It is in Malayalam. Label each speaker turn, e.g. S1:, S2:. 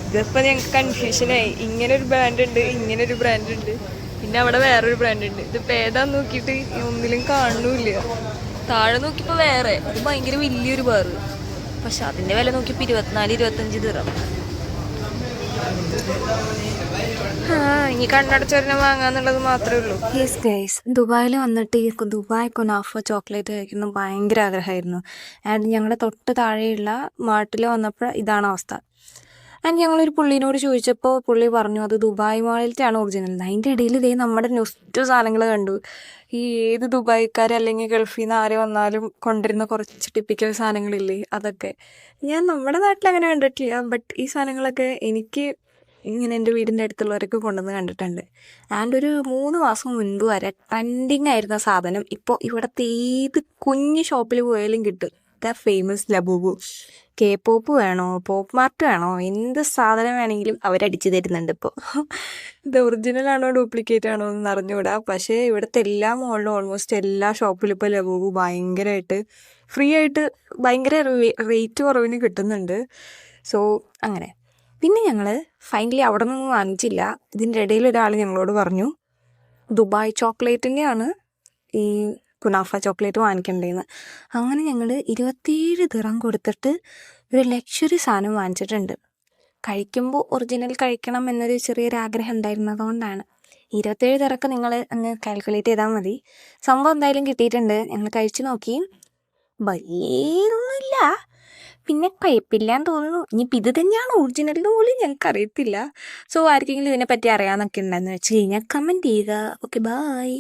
S1: ഇതിപ്പോ ഞങ്ങൾക്ക് കൺഫ്യൂഷനായി. ഇങ്ങനെ ഒരു ബ്രാൻഡ് ഉണ്ട്, ഇങ്ങനെ ഒരു ബ്രാൻഡ് ഉണ്ട്, പിന്നെ അവിടെ വേറൊരു ബ്രാൻഡ് ഉണ്ട്. ഇതിപ്പോ ഏതാന്ന് നോക്കിയിട്ട് ഒന്നിലും കാണുന്നില്ല. താഴെ നോക്കിയപ്പോ വേറെ, അത് ഭയങ്കര വലിയൊരു ബാറ്. പക്ഷെ അതിന്റെ വില നോക്കിയപ്പോ 24-25 ദിറം. ഇനി കണ്ണടച്ചൊരെണ്ണം വാങ്ങാന്നുള്ളത് മാത്രമേ ഉള്ളൂ. യെസ് ഗൈസ്, ദുബായിൽ വന്നിട്ട് ഈ ദുബായ് കുനാഫ ചോക്ലേറ്റ് കഴിക്കണം ഭയങ്കര ആഗ്രഹമായിരുന്നു. ആൻഡ് ഞങ്ങളുടെ തൊട്ട് താഴെയുള്ള മാട്ടിൽ വന്നപ്പോൾ ഇതാണ് അവസ്ഥ. ആൻഡ് ഞങ്ങളൊരു പുള്ളീനോട് ചോദിച്ചപ്പോൾ പുള്ളി പറഞ്ഞു അത് ദുബായ് മാളിലത്തെയാണ് ഒറിജിനൽ. അതിൻ്റെ ഇടയിൽ ഇതേ നമ്മുടെ നെക്സ്റ്റ് സാധനങ്ങൾ കണ്ടു. ഈ ഏത് ദുബായിക്കാർ അല്ലെങ്കിൽ ഗൾഫിൽ നിന്ന് ആര് വന്നാലും കൊണ്ടുവരുന്ന കുറച്ച് ടിപ്പിക്കൽ സാധനങ്ങളില്ലേ, അതൊക്കെ ഞാൻ നമ്മുടെ നാട്ടിൽ അങ്ങനെ കണ്ടിട്ടില്ല. ബട്ട് ഈ സാധനങ്ങളൊക്കെ എനിക്ക് ഇങ്ങനെ എൻ്റെ വീടിൻ്റെ അടുത്തുള്ളവരൊക്കെ കൊണ്ടുവന്ന് കണ്ടിട്ടുണ്ട്. ആൻഡ് ഒരു 3 മാസം മുൻപ് വരെ ട്രെൻഡിങ് ആയിരുന്ന സാധനം ഇപ്പോൾ ഇവിടുത്തെ ഏത് കുഞ്ഞ് ഷോപ്പിൽ പോയാലും കിട്ടും. The famous Labubu. K pop വേണോ, പോപ്പ് മാർട്ട് വേണോ, എന്ത് സാധനം വേണമെങ്കിലും അവരടിച്ചു തരുന്നുണ്ട് ഇപ്പോൾ. ഇത് ഒറിജിനൽ ആണോ ഡ്യൂപ്ലിക്കേറ്റ് ആണോ എന്ന് അറിഞ്ഞുകൂടാ. പക്ഷേ ഇവിടുത്തെ എല്ലാ മോളിലും ഓൾമോസ്റ്റ് എല്ലാ ഷോപ്പിലും ഇപ്പോൾ ലബൂബു ഭയങ്കരമായിട്ട് ഫ്രീ ആയിട്ട് ഭയങ്കര റേറ്റ് കുറവിന് കിട്ടുന്നുണ്ട്. സോ അങ്ങനെ പിന്നെ ഞങ്ങൾ ഫൈനലി അവിടെ നിന്നും വാങ്ങിച്ചില്ല. ഇതിൻ്റെ ഇടയിൽ ഒരാൾ ഞങ്ങളോട് പറഞ്ഞു ദുബായ് ചോക്ലേറ്റിൻ്റെയാണ് ഈ കുനാഫ ചോക്ലേറ്റ് വാങ്ങിക്കണ്ടേന്ന്. അങ്ങനെ ഞങ്ങൾ 27 ദിറം കൊടുത്തിട്ട് ഒരു ലക്ഷറി സാധനം വാങ്ങിച്ചിട്ടുണ്ട്. കഴിക്കുമ്പോൾ ഒറിജിനൽ കഴിക്കണം എന്നൊരു ചെറിയൊരാഗ്രഹം ഉണ്ടായിരുന്നതുകൊണ്ടാണ്. 27 ദിറക്ക് നിങ്ങൾ അങ്ങ് കാൽക്കുലേറ്റ് ചെയ്താൽ മതി. സംഭവം എന്തായാലും കിട്ടിയിട്ടുണ്ട്. ഞങ്ങൾ കഴിച്ചു നോക്കി, വലിയൊന്നുമില്ല, പിന്നെ കുഴപ്പമില്ലാന്ന് തോന്നുന്നു. ഇനിയിപ്പോൾ ഇത് തന്നെയാണ് ഒറിജിനൽ പോലും ഞങ്ങൾക്ക് അറിയത്തില്ല. സോ ആർക്കെങ്കിലും ഇതിനെപ്പറ്റി അറിയാമെന്നൊക്കെ ഉണ്ടെന്ന് വെച്ച് കഴിഞ്ഞാൽ കമൻറ്റ് ചെയ്യുക. Okay, bye.